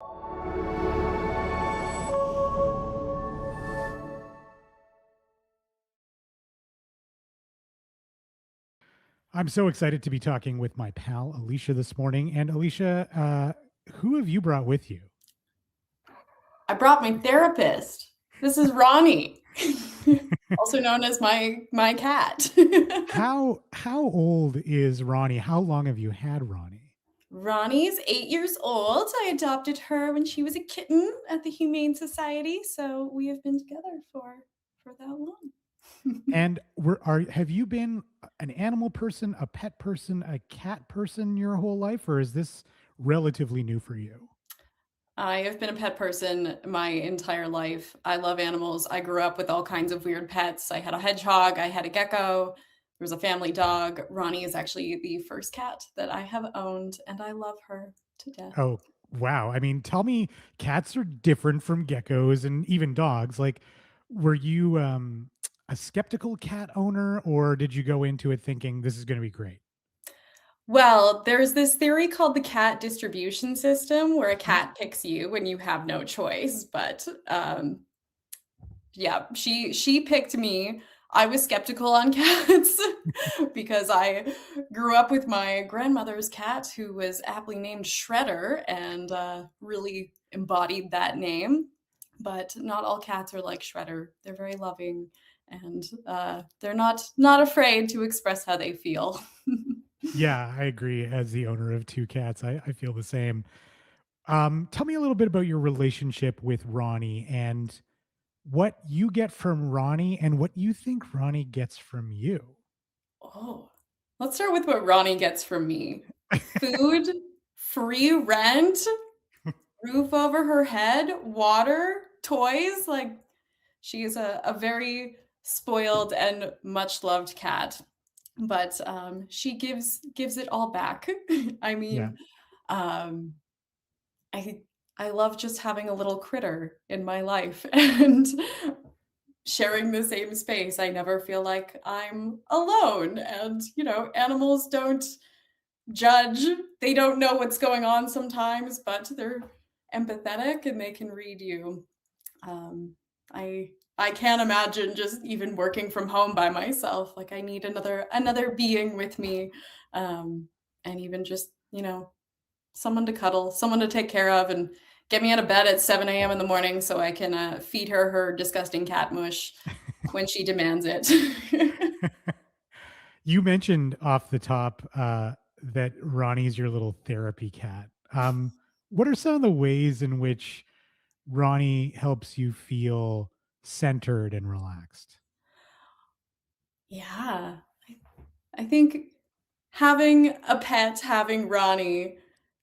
I'm so excited to be talking with my pal Alicia this morning. And Alicia, who have you brought with you? I brought my therapist. This is Ronnie, also known as my cat. How old is Ronnie? How long have you had Ronnie? Ronnie's 8 years old. I adopted her when she was a kitten at the Humane Society, so we have been together for that long. And have you been an animal person, a pet person, a cat person your whole life, or is this relatively new for you? I have been a pet person my entire life. I love animals. I grew up with all kinds of weird pets. I had a hedgehog, I had a gecko, there was a family dog. Ronnie is actually the first cat that I have owned, and I love her to death. Oh, wow. I mean, tell me, cats are different from geckos and even dogs. Like, were you a skeptical cat owner, or did you go into it thinking this is going to be great? Well, there's this theory called the cat distribution system where a cat picks you when you have no choice. But yeah, she picked me. I was skeptical on cats because I grew up with my grandmother's cat who was aptly named Shredder and really embodied that name. But not all cats are like Shredder. They're very loving and they're not afraid to express how they feel. Yeah, I agree. As the owner of two cats, I feel the same. Tell me a little bit about your relationship with Ronnie and what you get from Ronnie and what you think Ronnie gets from you. Oh, let's start with what Ronnie gets from me. Food, free rent, roof over her head, water, toys. Like, she is a very spoiled and much loved cat, but she gives it all back. I Yeah. mean, um, I love just having a little critter in my life and sharing the same space. I never feel like I'm alone. And, animals don't judge. They don't know what's going on sometimes, but they're empathetic and they can read you. Um, I can't imagine just even working from home by myself. Like, I need another being with me, and even just someone to cuddle, someone to take care of, and get me out of bed at 7 a.m. in the morning so I can feed her disgusting cat mush when she demands it. You mentioned off the top that Ronnie's your little therapy cat. What are some of the ways in which Ronnie helps you feel centered and relaxed? Yeah, I think having a pet, having Ronnie,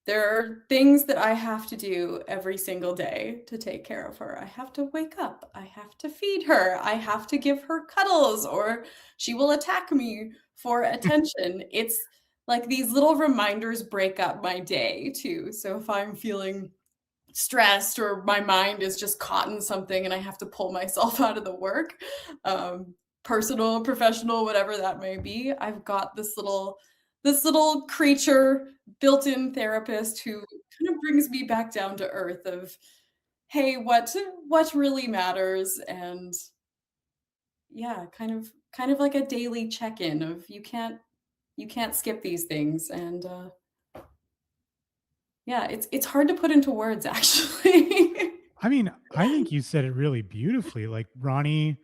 there are things that I have to do every single day to take care of her. I have to wake up, I have to feed her, I have to give her cuddles, or she will attack me for attention. It's like these little reminders break up my day too. So if I'm feeling stressed or my mind is just caught in something and I have to pull myself out of the work, um, personal, professional, whatever that may be, I've got this little creature, built-in therapist who kind of brings me back down to earth of, hey, what really matters, and yeah, kind of like a daily check-in of you can't skip these things, and yeah, it's hard to put into words actually. I mean, I think you said it really beautifully. Like Ronnie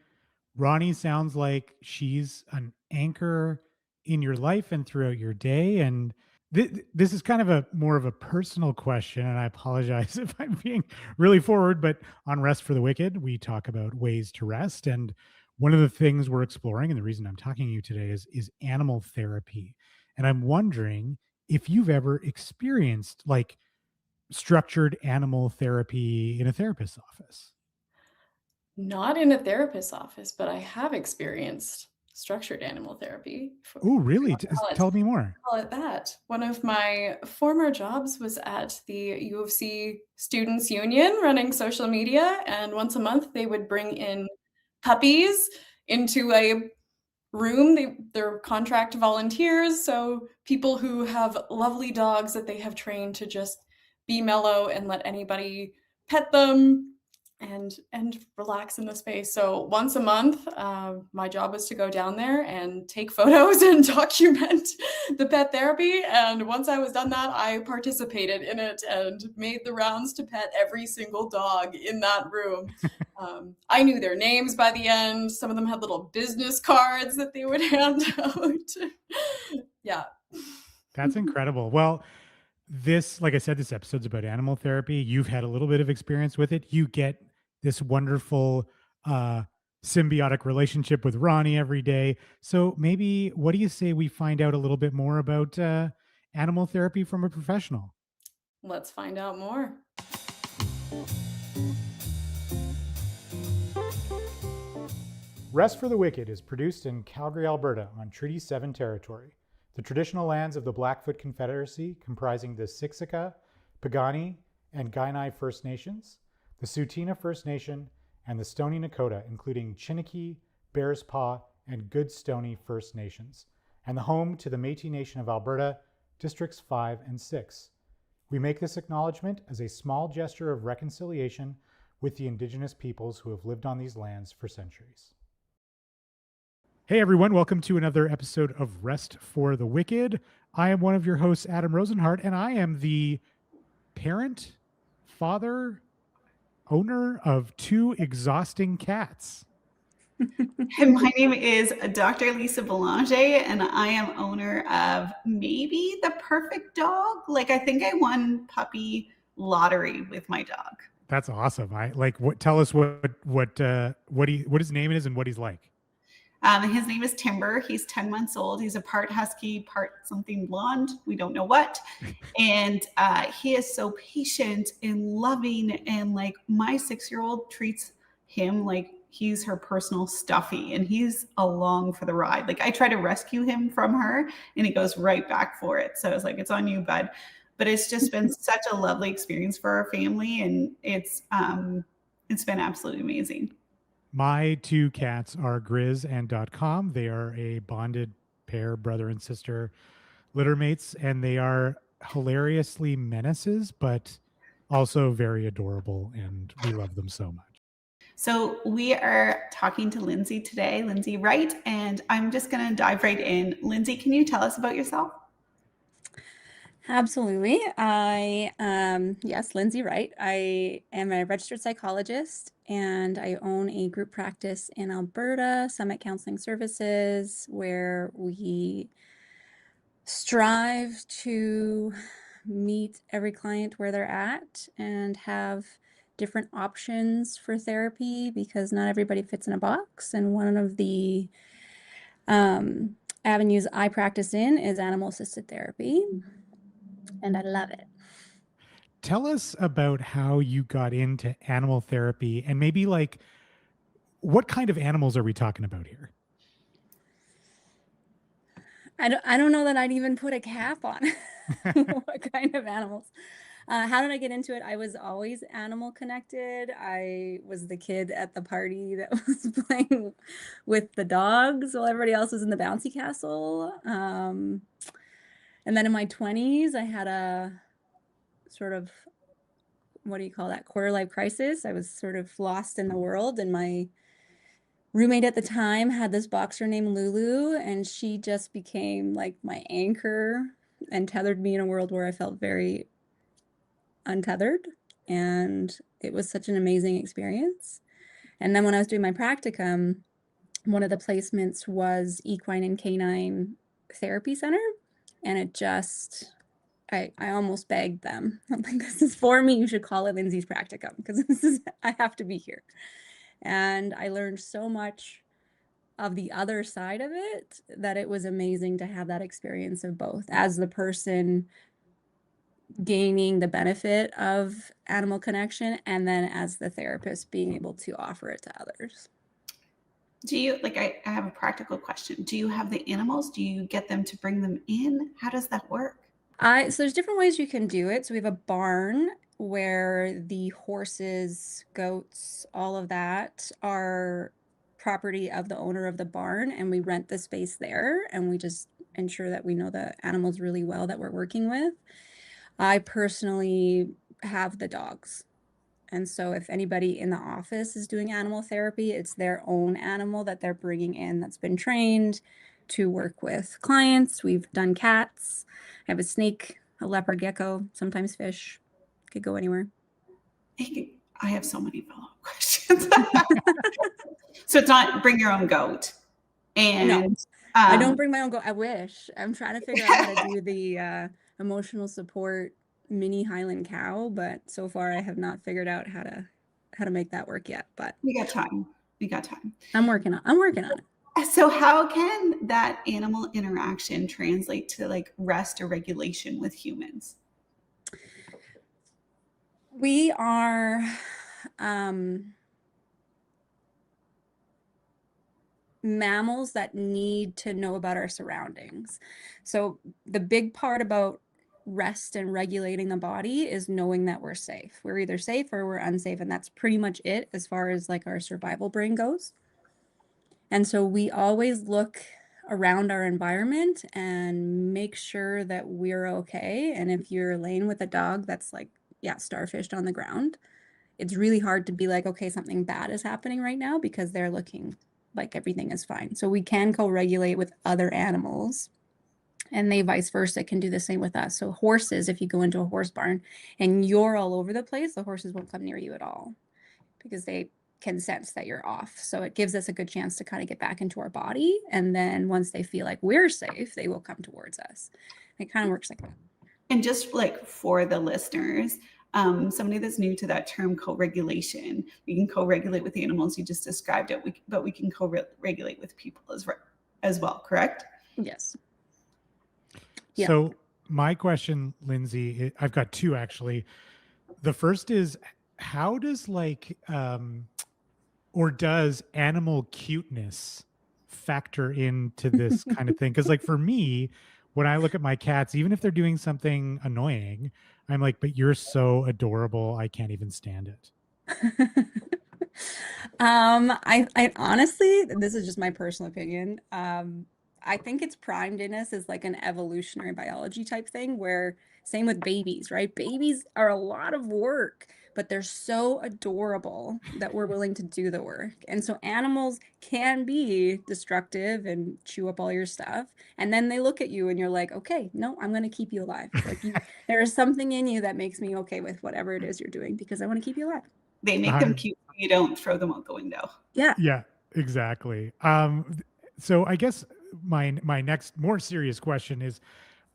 sounds like she's an anchor in your life and throughout your day. And this is kind of a more of a personal question. And I apologize if I'm being really forward, but on Rest for the Wicked, we talk about ways to rest. And one of the things we're exploring, and the reason I'm talking to you today is animal therapy. And I'm wondering if you've ever experienced like structured animal therapy in a therapist's office. Not in a therapist's office, but I have experienced structured animal therapy, Oh, if you really? wanna call it Tell me more. that. One of my former jobs was at the U of C Students' Union running social media, and once a month, they would bring in puppies into a room. They're contract volunteers, so people who have lovely dogs that they have trained to just be mellow and let anybody pet them and relax in the space. So once a month, my job is to go down there and take photos and document the pet therapy. And once I was done that, I participated in it and made the rounds to pet every single dog in that room. I knew their names by the end. Some of them had little business cards that they would hand out. Yeah. That's incredible. Well, like I said, this episode's about animal therapy. You've had a little bit of experience with it. You get this wonderful uh, symbiotic relationship with Ronnie every day. So maybe, what do you say we find out a little bit more about animal therapy from a professional? Let's find out more. Rest for the Wicked is produced in Calgary, Alberta, on Treaty 7 territory, the traditional lands of the Blackfoot Confederacy comprising the Siksika, Piikani, and Kainai First Nations, the Tsuut'ina First Nation, and the Stoney Nakoda, including Chiniki, Bears Paw, and Good Stoney First Nations, and the home to the Métis Nation of Alberta, Districts 5 and 6. We make this acknowledgement as a small gesture of reconciliation with the Indigenous peoples who have lived on these lands for centuries. Hey everyone, welcome to another episode of Rest for the Wicked. I am one of your hosts, Adam Rozenhart, and I am the parent, father, owner of 2 exhausting cats. And my name is Dr. Lisa Bélanger, and I am owner of maybe the perfect dog. Like, I think I won puppy lottery with my dog. That's awesome. Tell us what his name is and what he's like. His name is Timber. He's 10 months old. He's a part husky, part something blonde. We don't know what. And he is so patient and loving. And like, my 6-year-old treats him like he's her personal stuffy, and he's along for the ride. Like, I try to rescue him from her and he goes right back for it. So I was like, it's on you, bud. But it's just been such a lovely experience for our family. And it's been absolutely amazing. My 2 cats are Grizz and .com. They are a bonded pair, brother and sister litter mates, and they are hilariously menaces, but also very adorable, and we love them so much. So we are talking to Lindsay today, Lindsay Wright, and I'm just going to dive right in. Lindsay, can you tell us about yourself? Absolutely. Yes, Lindsay Wright. I am a registered psychologist, and I own a group practice in Alberta, Summit Counseling Services, where we strive to meet every client where they're at and have different options for therapy, because not everybody fits in a box. And one of the avenues I practice in is animal-assisted therapy. And I love it. Tell us about how you got into animal therapy, and maybe like, what kind of animals are we talking about here? I don't know that I'd even put a cap on what kind of animals. How did I get into it? I was always animal connected. I was the kid at the party that was playing with the dogs while everybody else was in the bouncy castle. And then in my 20s, I had a sort of, what do you call that, quarter life crisis. I was sort of lost in the world, and my roommate at the time had this boxer named Lulu, and she just became like my anchor and tethered me in a world where I felt very untethered. And it was such an amazing experience. And then when I was doing my practicum, one of the placements was Equine and Canine Therapy Center. And it just, I almost begged them. I'm like, this is for me. You should call it Lindsay's practicum, because I have to be here. And I learned so much of the other side of it that it was amazing to have that experience of both, as the person gaining the benefit of animal connection, and then as the therapist being able to offer it to others. Do you, like, I have a practical question. Do you have the animals? Do you get them to bring them in? How does that work? So there's different ways you can do it. So we have a barn where the horses, goats, all of that are property of the owner of the barn, and we rent the space there, and we just ensure that we know the animals really well that we're working with. I personally have the dogs. And so if anybody in the office is doing animal therapy, it's their own animal that they're bringing in that's been trained to work with clients. We've done cats. I have a snake, a leopard gecko, sometimes fish. Could go anywhere. I have so many follow-up questions. So it's not bring your own goat. And I don't bring my own goat. I wish. I'm trying to figure out how to do the emotional support mini Highland cow, but so far I have not figured out how to make that work yet. But we got time. I'm working on it. So how can that animal interaction translate to like rest or regulation with humans? We are mammals that need to know about our surroundings. So the big part about rest and regulating the body is knowing that we're safe. We're either safe or we're unsafe, and that's pretty much it as far as like our survival brain goes. And so we always look around our environment and make sure that we're okay. And if you're laying with a dog that's like, starfished on the ground, it's really hard to be like, okay, something bad is happening right now, because they're looking like everything is fine. So we can co-regulate with other animals, and they vice versa can do the same with us. So horses, if you go into a horse barn and you're all over the place, the horses won't come near you at all because they can sense that you're off. So it gives us a good chance to kind of get back into our body. And then once they feel like we're safe, they will come towards us. It kind of works like that. And just like for the listeners, somebody that's new to that term, co-regulation, we can co-regulate with the animals. You just described it, but we can co-regulate with people as well, correct? Yes. Yeah. So my question, Lindsay, I've got two actually. The first is, how does or does animal cuteness factor into this kind of thing? Because like for me, when I look at my cats, even if they're doing something annoying, I'm like, but you're so adorable, I can't even stand it. I honestly, this is just my personal opinion. I think it's primed in us as like an evolutionary biology type thing, where same with babies, right? Babies are a lot of work, but they're so adorable that we're willing to do the work. And so animals can be destructive and chew up all your stuff. And then they look at you and you're like, okay, no, I'm going to keep you alive. Like there is something in you that makes me okay with whatever it is you're doing, because I want to keep you alive. They make them cute. You don't throw them out the window. Yeah. Yeah, exactly. So I guess my next more serious question is,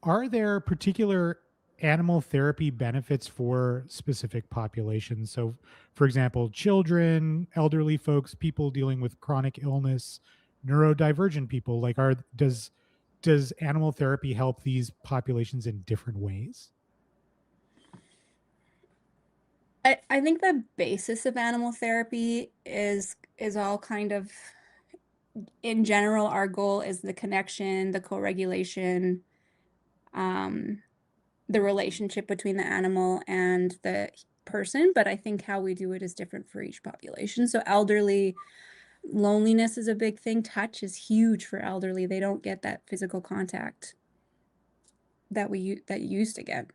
are there particular animal therapy benefits for specific populations? So for example, children, elderly folks, people dealing with chronic illness, neurodivergent people, like does animal therapy help these populations in different ways? I think the basis of animal therapy is all kind of, in general, our goal is the connection, the co-regulation, the relationship between the animal and the person. But I think how we do it is different for each population. So elderly, loneliness is a big thing. Touch is huge for elderly. They don't get that physical contact that you used to get.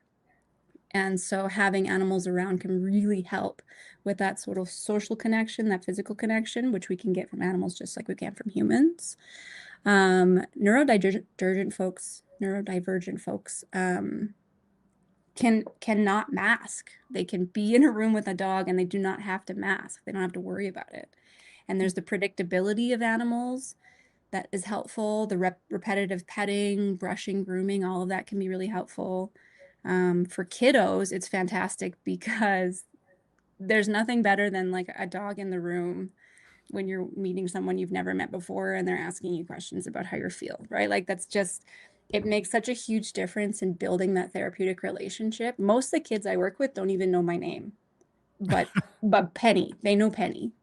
And so having animals around can really help with that sort of social connection, that physical connection, which we can get from animals just like we can from humans. Neurodivergent folks cannot mask. They can be in a room with a dog and they do not have to mask. They don't have to worry about it. And there's the predictability of animals that is helpful. The repetitive petting, brushing, grooming, all of that can be really helpful. For kiddos, it's fantastic because there's nothing better than like a dog in the room when you're meeting someone you've never met before and they're asking you questions about how you feel, right? Like it makes such a huge difference in building that therapeutic relationship. Most of the kids I work with don't even know my name, but Penny, they know Penny,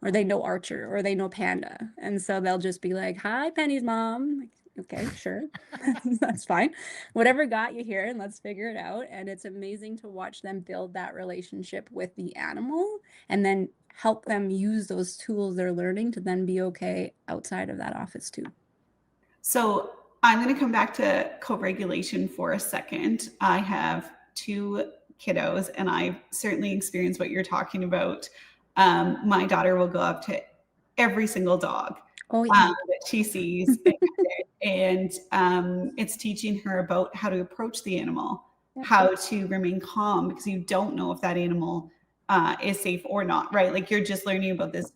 or they know Archer, or they know Panda. And so they'll just be like, hi, Penny's mom. Like, okay, sure. That's fine. Whatever got you here, and let's figure it out. And it's amazing to watch them build that relationship with the animal and then help them use those tools they're learning to then be okay outside of that office too. So I'm going to come back to co-regulation for a second. I have 2 kiddos, and I've certainly experienced what you're talking about. My daughter will go up to every single dog Oh yeah. that she sees, and it's teaching her about how to approach the animal, Yep. how to remain calm, because you don't know if that animal is safe or not, right? Like you're just learning about this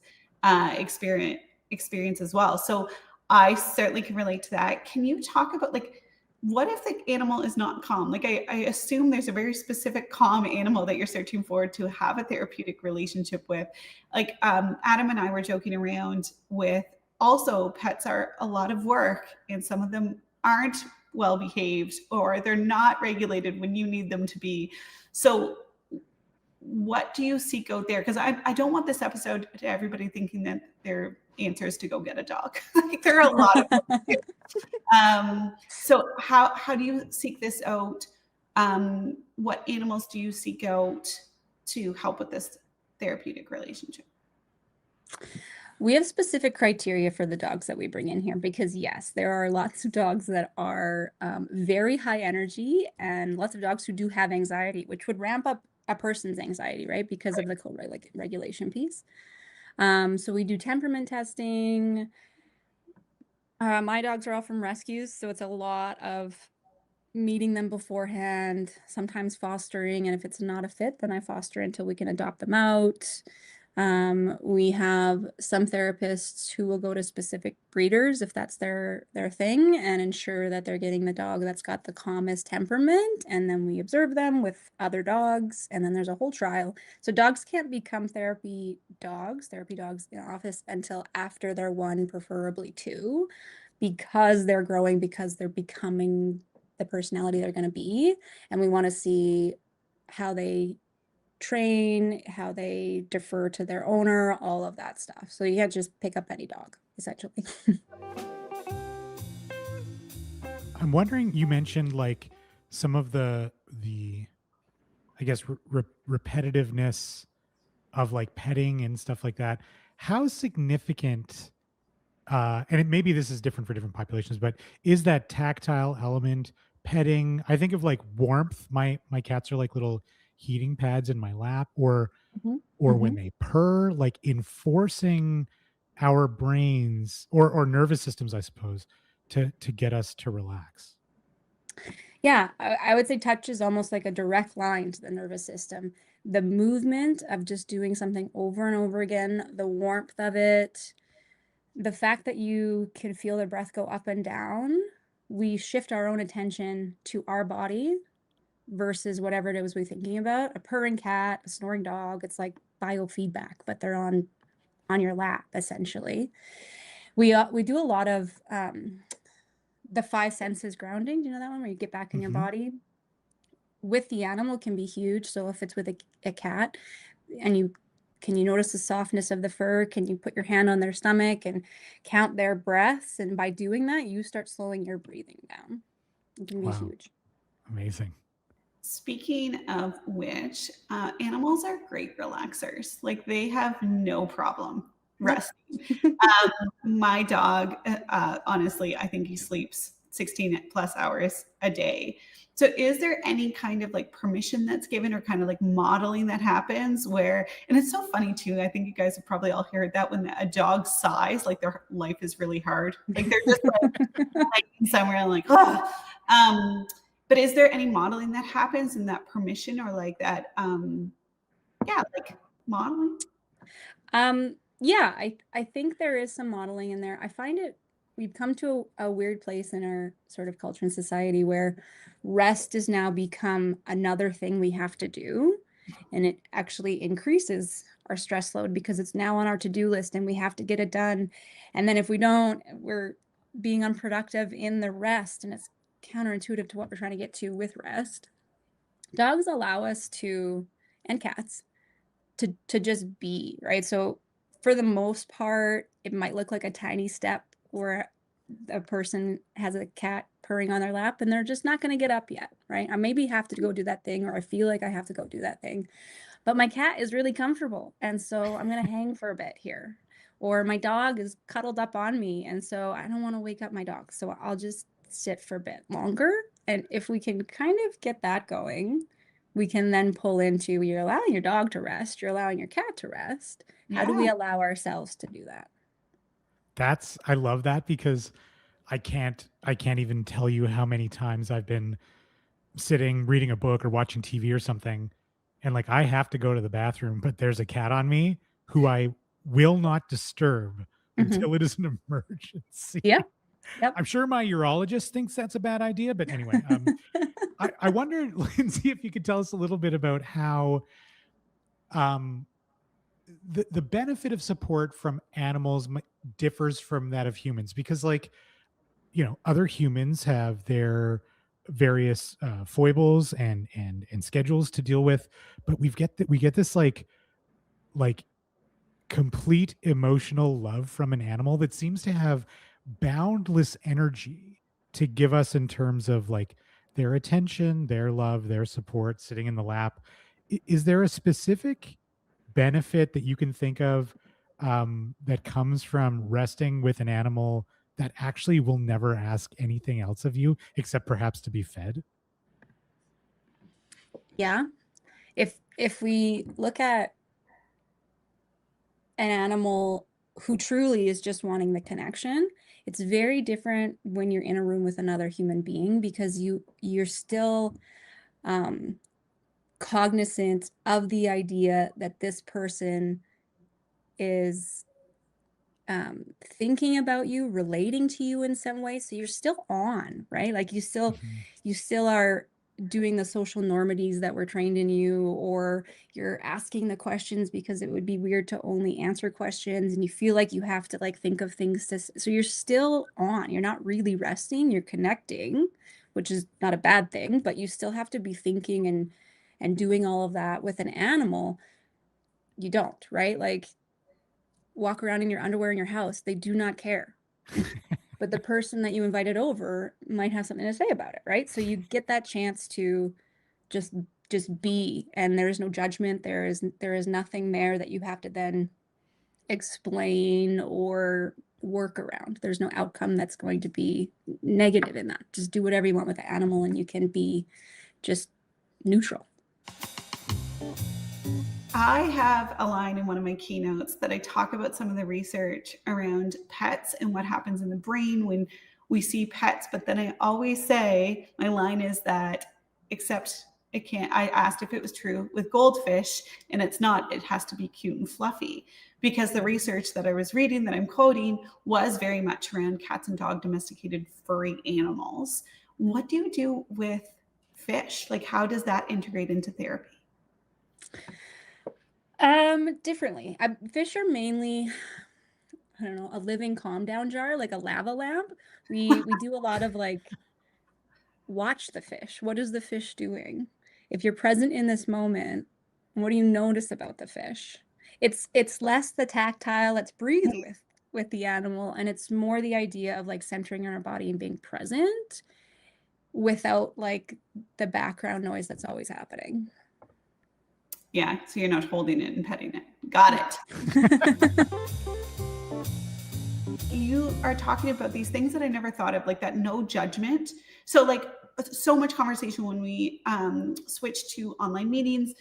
experience as well. So I certainly can relate to that. Can you talk about like, what if the animal is not calm? Like I assume there's a very specific calm animal that you're searching for to have a therapeutic relationship with. Like Adam and I were joking around with, also pets are a lot of work, and some of them aren't well behaved, or they're not regulated when you need them to be. So what do you seek out there? Because I don't want this episode to everybody thinking that their answer is to go get a dog. Like there are a lot of so how do you seek this out? What animals do you seek out to help with this therapeutic relationship? We have specific criteria for the dogs that we bring in here because, yes, there are lots of dogs that are very high energy, and lots of dogs who do have anxiety, which would ramp up a person's anxiety, right? Because of the co-regulation piece. So we do temperament testing. My dogs are all from rescues, so it's a lot of meeting them beforehand, sometimes fostering, and if it's not a fit, then I foster until we can adopt them out. We have some therapists who will go to specific breeders if that's their thing, and ensure that they're getting the dog that's got the calmest temperament, and then we observe them with other dogs, and then there's a whole trial. So dogs can't become therapy dogs in office until after they're 1, preferably 2, because they're growing, because they're becoming the personality they're going to be, and we want to see how they train, how they defer to their owner, all of that stuff. So you can't just pick up any dog, essentially. I'm wondering, you mentioned like some of the I guess repetitiveness of like petting and stuff like that. How significant, and maybe this is different for different populations, but is that tactile element, petting? I think of like warmth. My cats are like little heating pads in my lap, or when they purr, like enforcing our brains or nervous systems, I suppose, to get us to relax. Yeah, I would say touch is almost like a direct line to the nervous system. The movement of just doing something over and over again, the warmth of it, the fact that you can feel their breath go up and down, we shift our own attention to our body versus whatever it was we're thinking about. A purring cat, a snoring dog, it's like biofeedback, but they're on your lap, essentially. We do a lot of the 5 senses grounding. Do you know that one, where you get back in your body? With the animal can be huge. So if it's with a cat, and can you notice the softness of the fur? Can you put your hand on their stomach and count their breaths? And by doing that, you start slowing your breathing down. It can be huge. Amazing. Speaking of which, animals are great relaxers. Like they have no problem resting. My dog, honestly, I think he sleeps 16 plus hours a day. So is there any kind of like permission that's given, or kind of like modeling that happens where, and it's so funny too, I think you guys have probably all heard that when a dog sighs, like their life is really hard. Like they're just like somewhere and like, oh. But is there any modeling that happens in that permission, or like that, like modeling? Yeah, I think there is some modeling in there. I find we've come to a weird place in our sort of culture and society where rest has now become another thing we have to do. And it actually increases our stress load because it's now on our to-do list and we have to get it done. And then if we don't, we're being unproductive in the rest. And it's counterintuitive to what we're trying to get to with rest. Dogs allow us to, and cats, to just be, right? So for the most part, it might look like a tiny step where a person has a cat purring on their lap and they're just not going to get up yet, right? I maybe have to go do that thing, or I feel like I have to go do that thing. But my cat is really comfortable, and so I'm going to hang for a bit here. Or my dog is cuddled up on me, and so I don't want to wake up my dog, so I'll just sit for a bit longer. And if we can kind of get that going, we can then pull into, you're allowing your dog to rest, you're allowing your cat to rest. How do we Yeah. allow ourselves to do that? I love that, because I can't even tell you how many times I've been sitting reading a book or watching TV or something, and like I have to go to the bathroom, but there's a cat on me who I will not disturb until it is an emergency. Yep. Yep. I'm sure my urologist thinks that's a bad idea, but anyway, I wonder, Lindsay, if you could tell us a little bit about how um, the benefit of support from animals differs from that of humans, because like, you know, other humans have their various foibles and schedules to deal with, but we get this like complete emotional love from an animal that seems to have boundless energy to give us, in terms of like their attention, their love, their support, sitting in the lap. Is there a specific benefit that you can think of that comes from resting with an animal that actually will never ask anything else of you except perhaps to be fed? Yeah. If we look at an animal who truly is just wanting the connection, it's very different when you're in a room with another human being, because you're still cognizant of the idea that this person is thinking about you, relating to you in some way. So you're still on, right? Like you still are doing the social normities that were trained in you, or you're asking the questions because it would be weird to only answer questions, and you feel like you have to like think of things to, so you're still on. You're not really resting, you're connecting, which is not a bad thing, but you still have to be thinking and doing all of that. With an animal, you don't, right? Like, walk around in your underwear in your house, they do not care. But the person that you invited over might have something to say about it, right? So you get that chance to just be, and there's no judgment. There is nothing there that you have to then explain or work around. There's no outcome that's going to be negative in that. Just do whatever you want with the animal, and you can be just neutral. I have a line in one of my keynotes that I talk about some of the research around pets and what happens in the brain when we see pets. But then I always say, my line is that, except it can't, I asked if it was true with goldfish, and it's not. It has to be cute and fluffy, because the research that I was reading that I'm quoting was very much around cats and dog domesticated furry animals. What do you do with fish? Like, how does that integrate into therapy? Differently. Fish are mainly, I don't know, a living calm down jar, like a lava lamp. We do a lot of like, watch the fish. What is the fish doing? If you're present in this moment, what do you notice about the fish? It's less the tactile, let's breathe with the animal, and it's more the idea of like centering on our body and being present without like the background noise that's always happening. Yeah, so you're not holding it and petting it. Got it. You are talking about these things that I never thought of, like that no judgment. So like so much conversation when we switched to online meetings,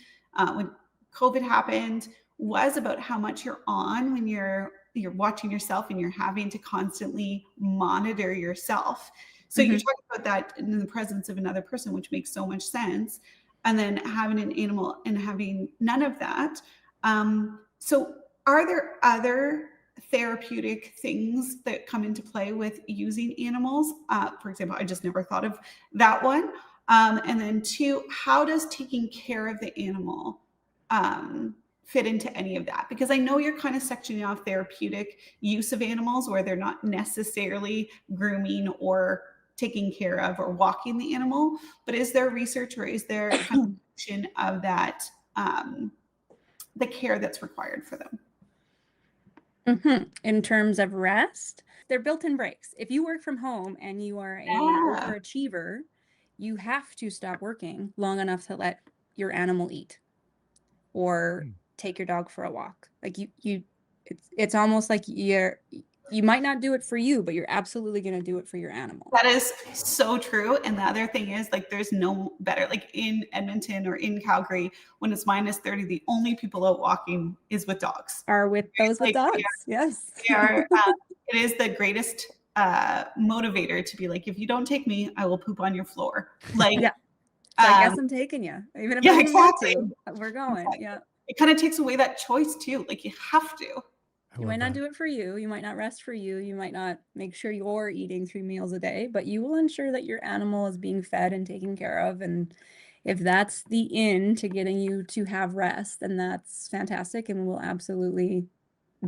when COVID happened, was about how much you're on when you're watching yourself, and you're having to constantly monitor yourself. So you're talking about that in the presence of another person, which makes so much sense. And then having an animal and having none of that. So are there other therapeutic things that come into play with using animals? For example, I just never thought of that one. And then two, how does taking care of the animal fit into any of that? Because I know you're kind of sectioning off therapeutic use of animals where they're not necessarily grooming or taking care of or walking the animal, but is there research or is there a contribution of that, the care that's required for them? In terms of rest, they're built-in breaks. If you work from home and you are an overachiever, you have to stop working long enough to let your animal eat or take your dog for a walk. Like it's almost like you might not do it for you, but you're absolutely going to do it for your animal. That is so true. And the other thing is, like, there's no better, like in Edmonton or in Calgary, when it's -30, the only people out walking is with dogs. Are with those with Like, dogs. Yes. They are, it is the greatest motivator to be like, if you don't take me, I will poop on your floor. Like, Yeah. So I guess I'm taking you. Even if yeah, I don't want exactly. to, we're going. Exactly. Yeah. It kind of takes away that choice too. Like, you have to. You might not do it for you. You might not rest for you. You might not make sure you're eating 3 meals a day, but you will ensure that your animal is being fed and taken care of. And if that's the in to getting you to have rest, then that's fantastic. And we'll absolutely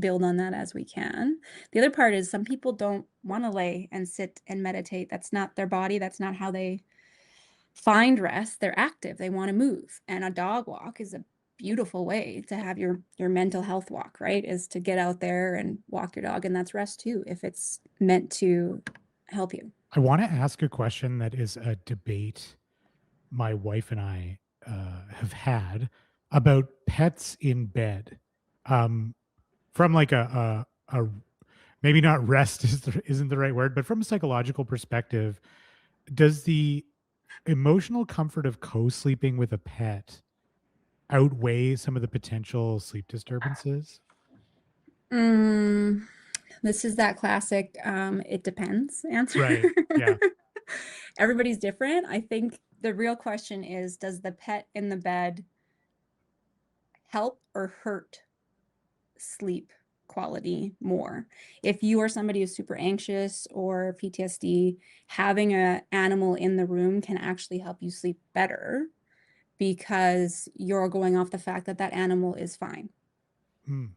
build on that as we can. The other part is some people don't want to lay and sit and meditate. That's not their body. That's not how they find rest. They're active. They want to move. And a dog walk is a beautiful way to have your mental health walk, right? Is to get out there and walk your dog, and that's rest too, if it's meant to help you. I want to ask a question that is a debate my wife and I have had about pets in bed. From like a maybe not rest isn't the right word, but from a psychological perspective, does the emotional comfort of co-sleeping with a pet outweigh some of the potential sleep disturbances? This is that classic it depends answer. Right. Yeah. Everybody's different. I think the real question is, does the pet in the bed help or hurt sleep quality more? If you are somebody who's super anxious or PTSD, having an animal in the room can actually help you sleep better, because you're going off the fact that that animal is fine.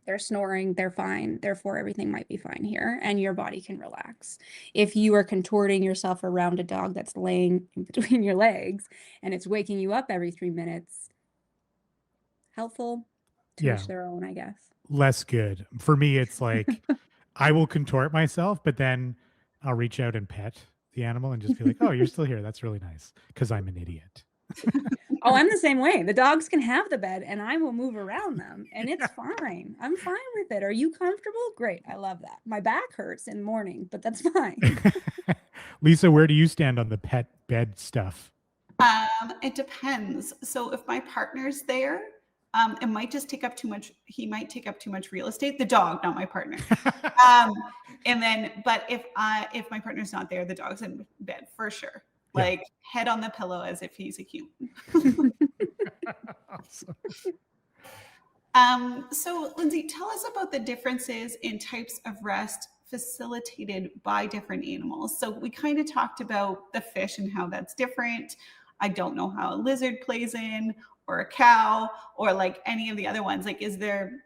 They're snoring, they're fine, therefore everything might be fine here, and your body can relax. If you are contorting yourself around a dog that's laying in between your legs and it's waking you up every 3 minutes, helpful to each their own, I guess. Less good. For me, it's like I will contort myself, but then I'll reach out and pet the animal and just be like, oh, you're still here. That's really nice, because I'm an idiot. Oh, I'm the same way. The dogs can have the bed and I will move around them and it's fine. I'm fine with it. Are you comfortable? Great. I love that. My back hurts in the morning, but that's fine. Lisa, where do you stand on the pet bed stuff? It depends. So if my partner's there, it might just take up too much. He might take up too much real estate. The dog, not my partner. And then, but if my partner's not there, the dog's in bed for sure. Like head on the pillow as if he's a human. Awesome. So Lindsay, tell us about the differences in types of rest facilitated by different animals. So we kind of talked about the fish and how that's different. I don't know how a lizard plays in, or a cow, or like any of the other ones. Like, is there,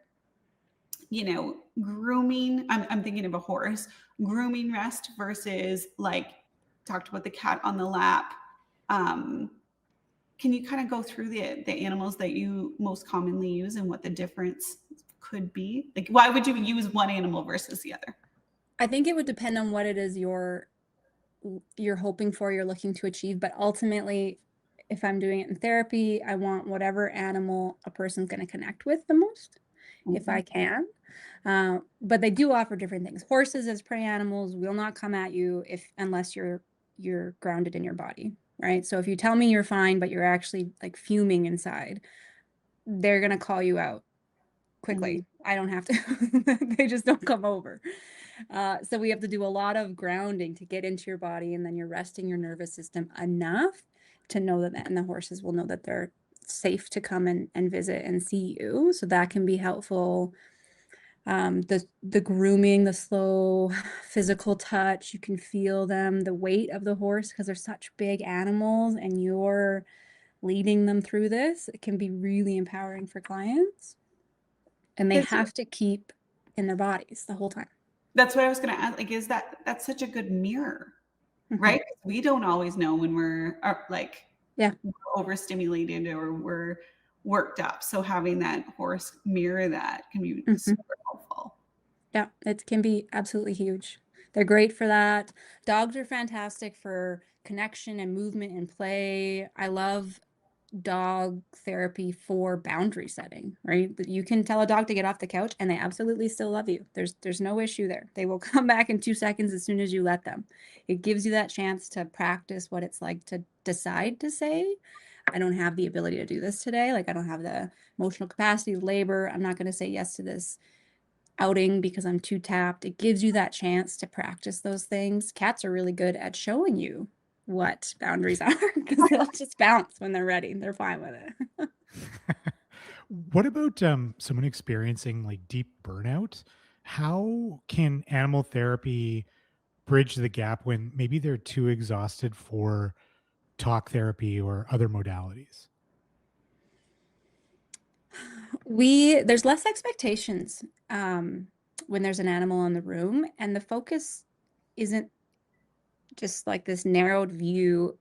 grooming? I'm thinking of a horse, grooming rest versus like, talked about the cat on the lap. Can you kind of go through the animals that you most commonly use and what the difference could be? Like, why would you use one animal versus the other? I think it would depend on what it is you're hoping for, you're looking to achieve. But ultimately, if I'm doing it in therapy, I want whatever animal a person's going to connect with the most, if I can. But they do offer different things. Horses as prey animals will not come at you unless you're grounded in your body, right? So if you tell me you're fine, but you're actually like fuming inside, they're going to call you out quickly. I don't have to, they just don't come over. So we have to do a lot of grounding to get into your body, and then you're resting your nervous system enough to know that, and the horses will know that they're safe to come and visit and see you. So that can be helpful. The grooming, the slow physical touch, you can feel them, the weight of the horse, because they're such big animals and you're leading them through this. It can be really empowering for clients, and they have to keep in their bodies the whole time. That's what I was going to ask. Like, that's such a good mirror, right? We don't always know when we're overstimulated or we're worked up. So having that horse mirror that can be super helpful. Yeah, it can be absolutely huge. They're great for that. Dogs are fantastic for connection and movement and play. I love dog therapy for boundary setting, right? That you can tell a dog to get off the couch and they absolutely still love you. There's no issue there. They will come back in 2 seconds as soon as you let them. It gives you that chance to practice what it's like to decide to say, I don't have the ability to do this today. Like, I don't have the emotional capacity, labor. I'm not going to say yes to this outing because I'm too tapped. It gives you that chance to practice those things. Cats are really good at showing you what boundaries are because they'll just bounce when they're ready. They're fine with it. What about someone experiencing like deep burnout? How can animal therapy bridge the gap when maybe they're too exhausted for talk therapy or other modalities? There's less expectations when there's an animal in the room, and the focus isn't just like this narrowed view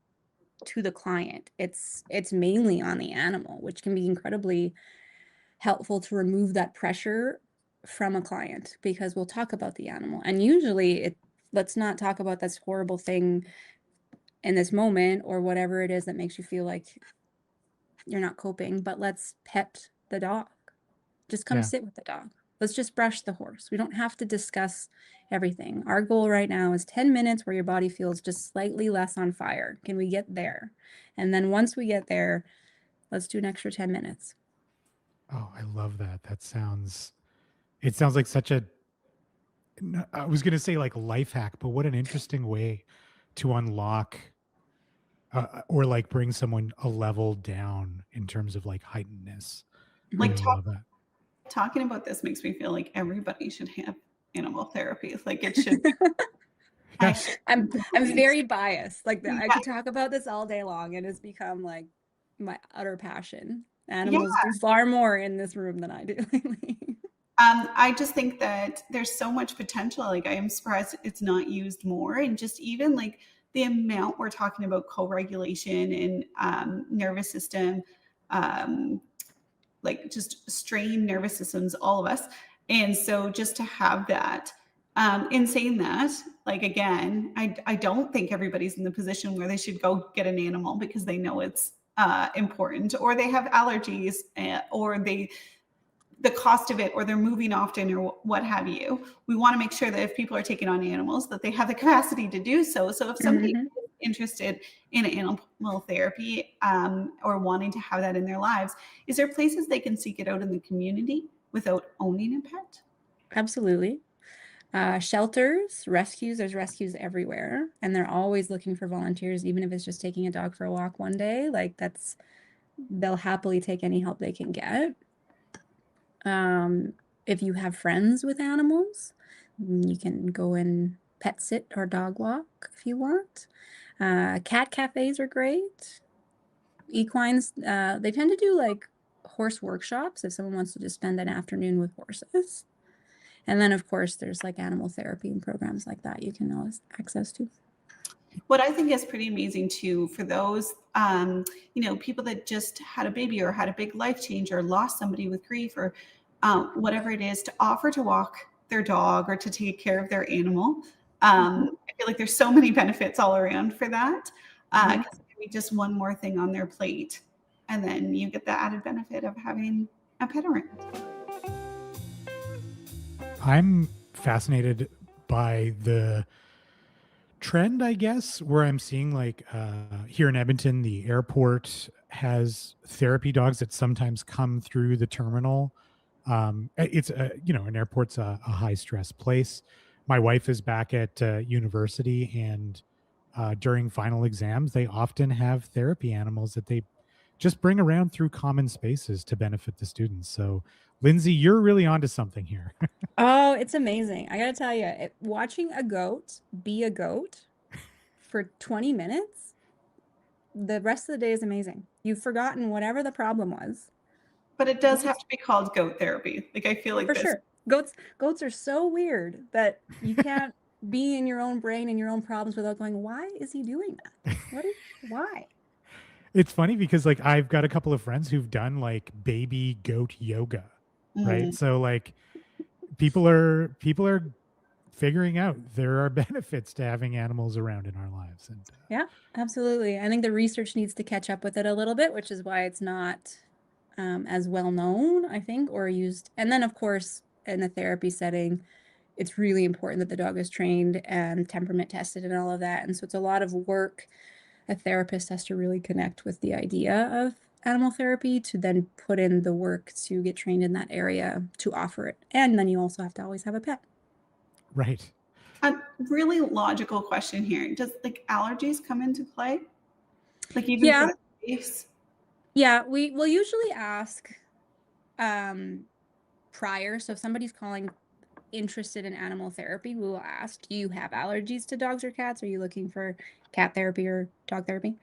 to the client. It's mainly on the animal, which can be incredibly helpful to remove that pressure from a client, because we'll talk about the animal, and usually let's not talk about this horrible thing in this moment or whatever it is that makes you feel like you're not coping, but let's pet the dog. Just come Yeah. sit with the dog. Let's just brush the horse. We don't have to discuss everything. Our goal right now is 10 minutes where your body feels just slightly less on fire. Can we get there? And then once we get there, let's do an extra 10 minutes. Oh, I love that. It sounds like such a, I was going to say like life hack, but what an interesting way to unlock or like bring someone a level down in terms of like heightenedness. I Like really love that. talking about this makes me feel like everybody should have animal therapy. Like it should be. Yes. I'm very biased. Like I Yeah. could talk about this all day long, and it's become like my utter passion. Animals do far more in this room than I do lately. I just think that there's so much potential. Like I am surprised it's not used more, and just even like the amount we're talking about co-regulation and nervous system, like just strained nervous systems, all of us. And so just to have that, in saying that, like, again, I don't think everybody's in the position where they should go get an animal because they know it's important, or they have allergies, or the cost of it, or they're moving often, or what have you. We want to make sure that if people are taking on animals, that they have the capacity to do so. So if somebody is interested in animal therapy, or wanting to have that in their lives, is there places they can seek it out in the community without owning a pet? Absolutely. Shelters, rescues, there's rescues everywhere, and they're always looking for volunteers, even if it's just taking a dog for a walk one day. Like they'll happily take any help they can get. If you have friends with animals, you can go and pet sit or dog walk if you want. Cat cafes are great. Equines, they tend to do like horse workshops if someone wants to just spend an afternoon with horses. And then, of course, there's like animal therapy and programs like that you can always access to. What I think is pretty amazing too, for those, people that just had a baby or had a big life change or lost somebody with grief, or whatever it is, to offer to walk their dog or to take care of their animal. I feel like there's so many benefits all around for that. Because it can be just one more thing on their plate, and then you get the added benefit of having a pet around. I'm fascinated by the trend, I guess, where I'm seeing like here in Edmonton, the airport has therapy dogs that sometimes come through the terminal. It's an airport's a high stress place. My wife is back at university, and during final exams, they often have therapy animals that they just bring around through common spaces to benefit the students. So, Lindsay, you're really onto something here. Oh, it's amazing. I got to tell you, watching a goat be a goat for 20 minutes, the rest of the day is amazing. You've forgotten whatever the problem was. But it does have to be called goat therapy. Like I feel like For sure. Goats are so weird that you can't be in your own brain and your own problems without going, why is he doing that? Why? It's funny because like I've got a couple of friends who've done like baby goat yoga, right? So like people are figuring out there are benefits to having animals around in our lives. And Yeah, absolutely. I think the research needs to catch up with it a little bit, which is why it's not as well known, I think, or used. And then, of course, in a therapy setting, it's really important that the dog is trained and temperament tested and all of that. And so it's a lot of work. A therapist has to really connect with the idea of animal therapy to then put in the work to get trained in that area to offer it. And then you also have to always have a pet. right. A really logical question here. Does like allergies come into play? Like even Yeah. for the face? Yeah, we will usually ask prior. So if somebody's calling interested in animal therapy, we will ask, do you have allergies to dogs or cats? Are you looking for cat therapy or dog therapy?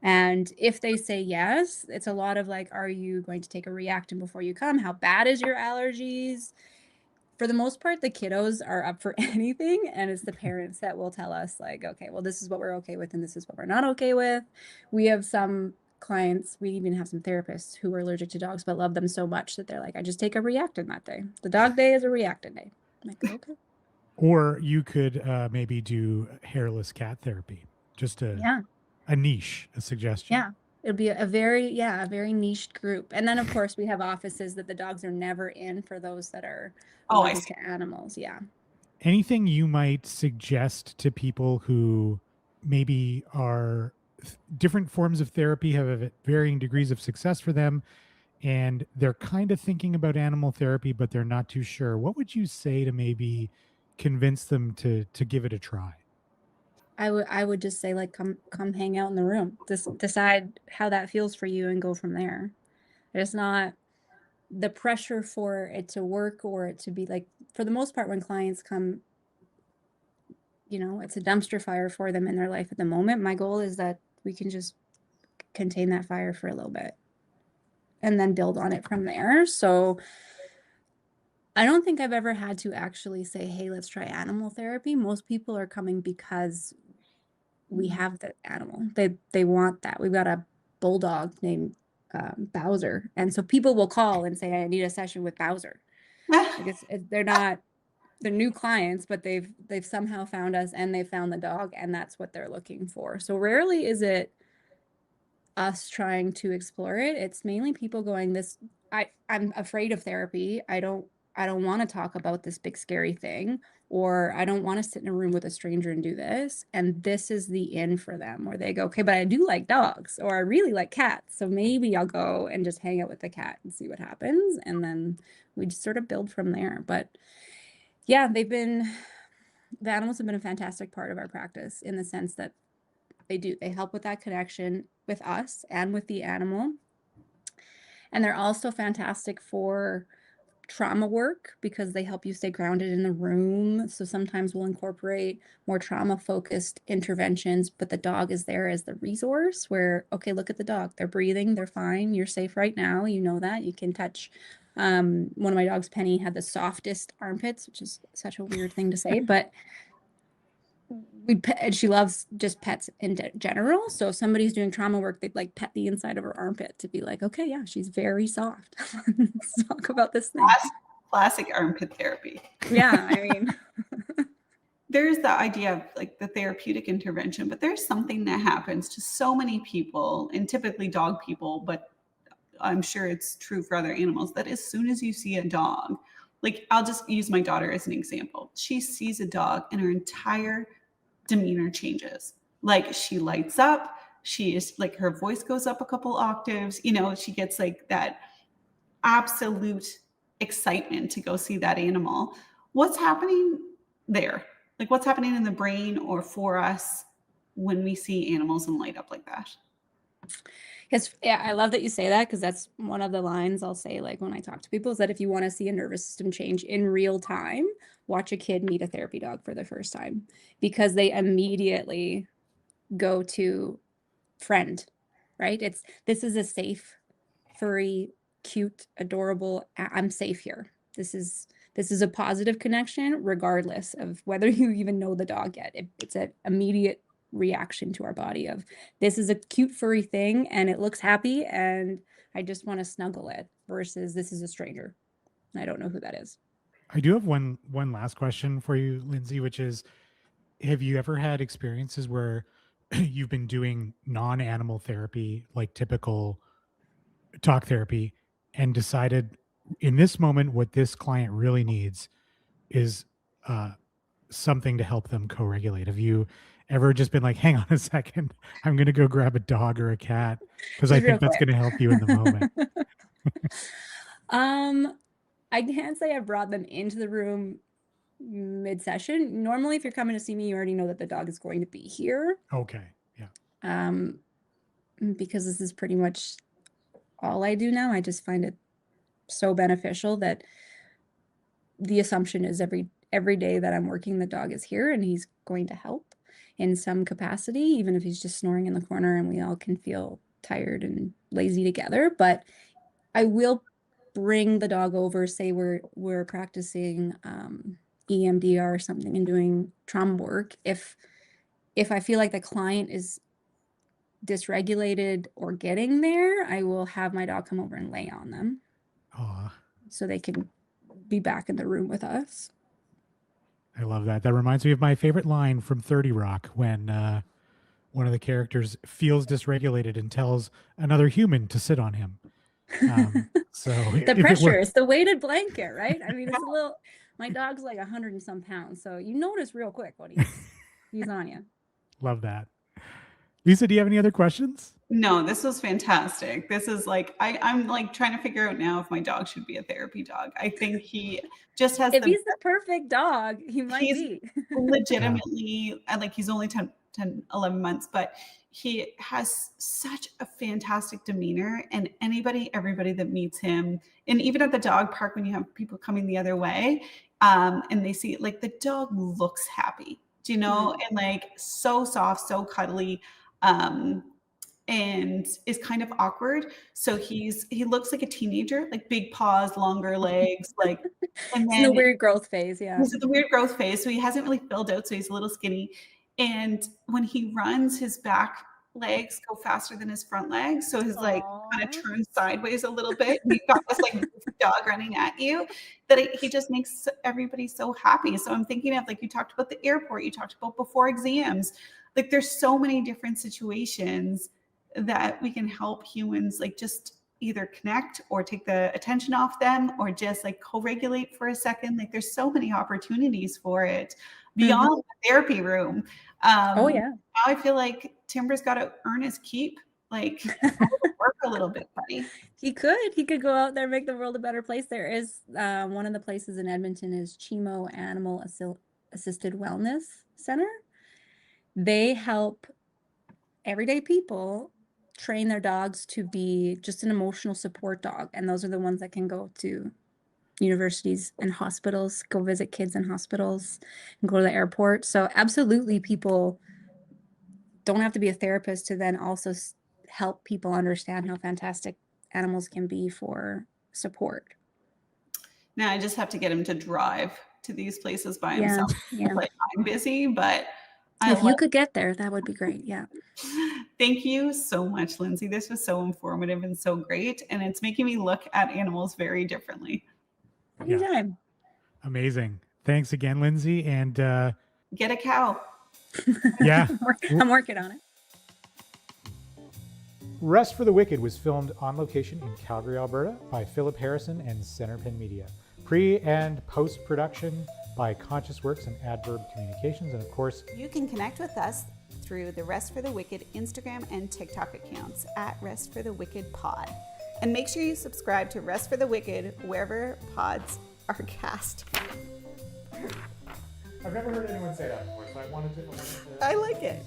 And if they say yes, it's a lot of like, are you going to take a reactant before you come? How bad is your allergies? For the most part, the kiddos are up for anything. And it's the parents that will tell us like, okay, well, this is what we're okay with and this is what we're not okay with. We have some clients, we even have some therapists who are allergic to dogs but love them so much that they're like, I just take a reactant that day. The dog day is a reactant day. I'm like, okay. Or you could maybe do hairless cat therapy, just Yeah. a niche, a suggestion. Yeah. It'll be a very niched group. And then of course we have offices that the dogs are never in for those that are Oh, I allergic see. to animals. Yeah. Anything you might suggest to people who maybe are different forms of therapy have varying degrees of success for them, and they're kind of thinking about animal therapy, but they're not too sure? What would you say to maybe convince them to give it a try? I would just say like come hang out in the room. Just decide how that feels for you and go from there. There's not the pressure for it to work or it to be like, for the most part when clients come, it's a dumpster fire for them in their life at the moment. My goal is that we can just contain that fire for a little bit and then build on it from there. So I don't think I've ever had to actually say, hey, let's try animal therapy. Most people are coming because we have the animal. They want that. We've got a bulldog named Bowser. And so people will call and say, I need a session with Bowser. Like they're new clients, but they've somehow found us and they found the dog and that's what they're looking for. So rarely is it us trying to explore it. It's mainly people going, I'm afraid of therapy. I don't want to talk about this big scary thing, or I don't want to sit in a room with a stranger and do this. And this is the in for them, where they go, okay, but I do like dogs, or I really like cats. So maybe I'll go and just hang out with the cat and see what happens. And then we just sort of build from there. But yeah, the animals have been a fantastic part of our practice in the sense that they help with that connection with us and with the animal. And they're also fantastic for trauma work because they help you stay grounded in the room. So sometimes we'll incorporate more trauma focused interventions, but the dog is there as the resource where, okay, look at the dog. They're breathing. They're fine. You're safe right now. You know that. You can touch. One of my dogs, Penny, had the softest armpits, which is such a weird thing to say, but and she loves just pets in general. So if somebody's doing trauma work, they'd like pet the inside of her armpit to be like, okay, yeah, she's very soft. Let's talk about this thing. Classic armpit therapy. Yeah, I mean, there's the idea of like the therapeutic intervention, but there's something that happens to so many people, and typically dog people, but I'm sure it's true for other animals, that as soon as you see a dog, like I'll just use my daughter as an example. She sees a dog and her entire demeanor changes. Like she lights up, she is like, her voice goes up a couple octaves, she gets like that absolute excitement to go see that animal. What's happening there? Like what's happening in the brain or for us when we see animals and light up like that? Yes, yeah, I love that you say that because that's one of the lines I'll say like when I talk to people is that if you want to see a nervous system change in real time, watch a kid meet a therapy dog for the first time because they immediately go to friend, right? This is a safe, furry, cute, adorable, I'm safe here. This is a positive connection regardless of whether you even know the dog yet. It's an immediate reaction to our body of this is a cute furry thing and it looks happy and I just want to snuggle it versus this is a stranger. I don't know who that is. I do have one last question for you, Lindsay, which is, have you ever had experiences where you've been doing non-animal therapy, like typical talk therapy, and decided in this moment what this client really needs is something to help them co-regulate? Have you ever just been like, hang on a second, I'm going to go grab a dog or a cat because I Just real think that's quick. going to help you in the moment? I can't say I brought them into the room mid-session. Normally, if you're coming to see me, you already know that the dog is going to be here. Okay. Yeah. Because this is pretty much all I do now. I just find it so beneficial that the assumption is every day that I'm working, the dog is here and he's going to help in some capacity, even if he's just snoring in the corner and we all can feel tired and lazy together. But I will bring the dog over, say we're practicing EMDR or something and doing trauma work. If I feel like the client is dysregulated or getting there, I will have my dog come over and lay on them so they can be back in the room with us. I love that. That reminds me of my favorite line from 30 Rock when one of the characters feels dysregulated and tells another human to sit on him. So the pressure, it's the weighted blanket, right? I mean, it's a little, my dog's like 100 and some pounds. So you notice real quick when he's on you. Love that. Lisa, do you have any other questions? No, this was fantastic. This is like, I'm like trying to figure out now if my dog should be a therapy dog. I think he just has if he's the perfect dog, he might be. Legitimately, like he's only 10, 11 months, but he has such a fantastic demeanor, and everybody that meets him, and even at the dog park when you have people coming the other way, and they see, like, the dog looks happy, do you know, and like so soft, so cuddly, and is kind of awkward. So he looks like a teenager, like big paws, longer legs, like, and then in the weird growth phase. Yeah. He's in the weird growth phase. So he hasn't really filled out. So he's a little skinny. And when he runs, his back legs go faster than his front legs. So his like kind of turns sideways a little bit. And you've got this like dog running at you that he just makes everybody so happy. So I'm thinking of, like, you talked about the airport, you talked about before exams. Like, there's so many different situations that we can help humans, like, just either connect or take the attention off them or just like co-regulate for a second. Like, there's so many opportunities for it beyond the therapy room. Oh yeah. Now I feel like Timber's got to earn his keep. Like, work a little bit, buddy. He could go out there and make the world a better place. There is one of the places in Edmonton is Chimo Animal Assisted Wellness Center. They help everyday people train their dogs to be just an emotional support dog. And those are the ones that can go to universities and hospitals, go visit kids in hospitals, and go to the airport. So absolutely, people don't have to be a therapist to then also help people understand how fantastic animals can be for support. Now I just have to get him to drive to these places by himself. Yeah. Like, I'm busy, but if you could get there, that would be great. Yeah. Thank you so much, Lindsay. This was so informative and so great. And it's making me look at animals very differently. Anytime. Amazing. Thanks again, Lindsay. And get a cow. Yeah. I'm working on it. Rest for the Wicked was filmed on location in Calgary, Alberta by Philip Harrison and Centerpin Media. Pre and post-production by Conscious Works and Adverb Communications. And of course, you can connect with us through the Rest for the Wicked Instagram and TikTok accounts at Rest for the Wicked Pod. And make sure you subscribe to Rest for the Wicked wherever pods are cast. I've never heard anyone say that before, so I wanted to I like it.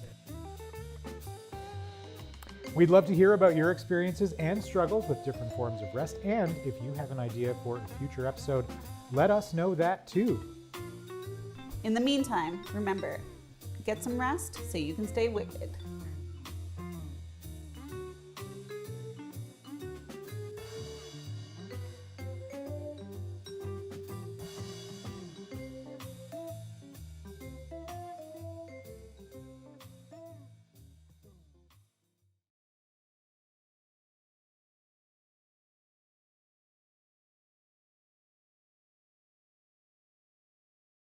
We'd love to hear about your experiences and struggles with different forms of rest. And if you have an idea for a future episode, let us know that too. In the meantime, remember, get some rest so you can stay wicked.